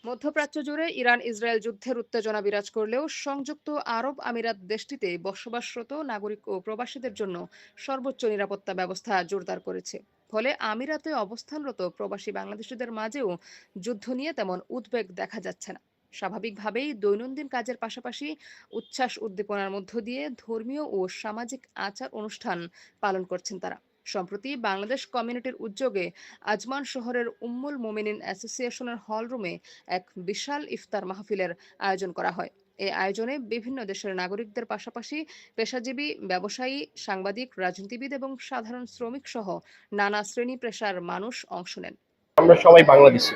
মধ্যপ্রাচ্য জুড়ে Iran Israel যুদ্ধের উত্তেজনা বিরাজ করলেও সংযুক্ত আরব আমিরাত দেশটিতে বসবাসরত নাগরিক ও প্রবাসীদের জন্য সর্বোচ্চ নিরাপত্তা ব্যবস্থা জোরদার করেছে। ফলে আমিরাতে অবস্থানরত প্রবাসী বাংলাদেশিদের মাঝেও যুদ্ধ নিয়ে তেমন উদ্বেগ দেখা যাচ্ছে না। স্বাভাবিকভাবেই দৈনন্দিন কাজের পাশাপাশি উচ্ছ্বাস উদ্দীপনার মধ্য দিয়ে ধর্মীয় ও সামাজিক আচার অনুষ্ঠান পালন করছেন তারা। সম্প্রতি বাংলাদেশ কমিউনিটির উদ্যোগে আজমান শহরের উম্মুল মোমিনিন অ্যাসোসিয়েশনের হলরুমে এক বিশাল ইফতার মাহফিলের আয়োজন করা হয়। এই আয়োজনে বিভিন্ন দেশের নাগরিকদের পাশাপাশি পেশাজীবী, ব্যবসায়ী, সাংবাদিক, রাজনীতিবিদ এবং সাধারণ শ্রমিক সহ নানা শ্রেণী পেশার মানুষ অংশ নেন। আমরা সবাই বাংলাদেশী।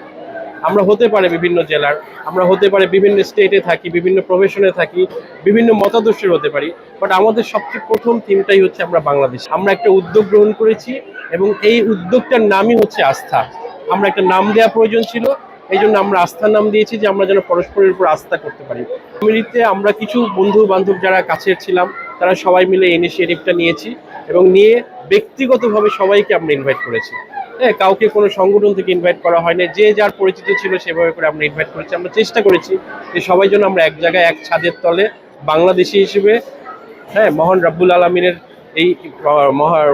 আমরা হতে পারে বিভিন্ন জেলার, আমরা হতে পারে বিভিন্ন স্টেটে থাকি, বিভিন্ন প্রফেশনে থাকি, বিভিন্ন মতাদর্শের হতে পারি, বাট আমাদের সবচেয়ে প্রথম থিমটাই হচ্ছে আমরা বাংলাদেশ। আমরা একটা উদ্যোগ গ্রহণ করেছি এবং এই উদ্যোগটার নামই হচ্ছে আস্থা। আমরা একটা নাম দেওয়া প্রয়োজন ছিল, এই জন্য আমরা আস্থার নাম দিয়েছি, যে আমরা যেন পরস্পরের উপর আস্থা করতে পারি। ফ্যামিলিতে আমরা কিছু বন্ধু বান্ধব যারা কাছের ছিলাম, তারা সবাই মিলে ইনিশিয়েটিভটা নিয়েছি এবং নিয়ে ব্যক্তিগতভাবে সবাইকে আমরা ইনভাইট করেছি। হ্যাঁ, কাউকে কোনো সংগঠন থেকে ইনভাইট করা হয়নি, যে যার পরিচিত ছিল সেভাবে করে আমরা ইনভাইট করেছি। আমরা চেষ্টা করেছি যে সবাই যেন আমরা এক জায়গায় এক ছাদের তলে বাংলাদেশি হিসেবে, হ্যাঁ, মহান রাব্বুল আলমিনের এই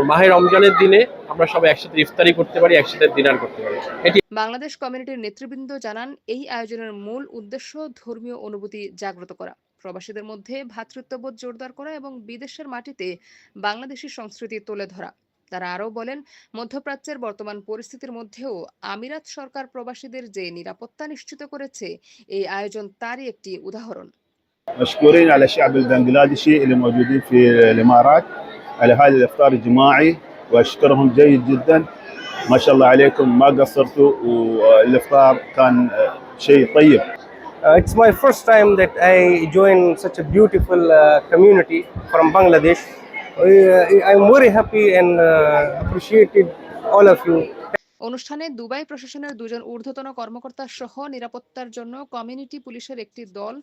মাহে রমজানের দিনে আমরা সবাই একসাথে ইফতারি করতে পারি, একসাথে ডিনার করতে পারি। এটি বাংলাদেশ কমিউনিটির নেতৃবৃন্দ জানান, এই আয়োজনের মূল উদ্দেশ্য ধর্মীয় অনুভূতি জাগ্রত করা, প্রবাসীদের মধ্যে ভ্রাতৃত্ববোধ জোরদার করা এবং বিদেশের মাটিতে বাংলাদেশী সংস্কৃতি তুলে ধরা। তারা আরও বলেন, মধ্যপ্রাচ্যের বর্তমান পরিস্থিতির মধ্যেও আমিরাত সরকার প্রবাসীদের যে নিরাপত্তা নিশ্চিত করেছে, এই আয়োজন তারই একটি উদাহরণ। مشكورين على الشعب البنغلاديشي اللي موجودين في الامارات على هذا الافطار الجماعي، واشكرهم جيد جدا. ما شاء الله عليكم، ما قصرتوا، والافطار كان شيء طيب. It's my first time that I join such a beautiful community from Bangladesh. I'm very happy and appreciated all of you. অনুষ্ঠানে দুবাই প্রশাসনের দুজন ঊর্ধ্বতন কর্মকর্তা সহ নিরাপত্তার জন্য কমিউনিটি পুলিশের একটি দল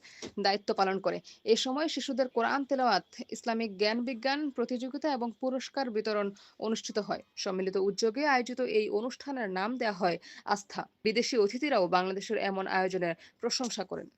দায়িত্ব পালন করে। এ সময় শিশুদের কোরআন তেলাওয়াত, ইসলামিক জ্ঞান বিজ্ঞান প্রতিযোগিতা এবং পুরস্কার বিতরণ অনুষ্ঠিত হয়। সম্মিলিত উদ্যোগে আয়োজিত এই অনুষ্ঠানের নাম দেওয়া হয় আস্থা। বিদেশি অতিথিরাও বাংলাদেশের এমন আয়োজনের প্রশংসা করেন।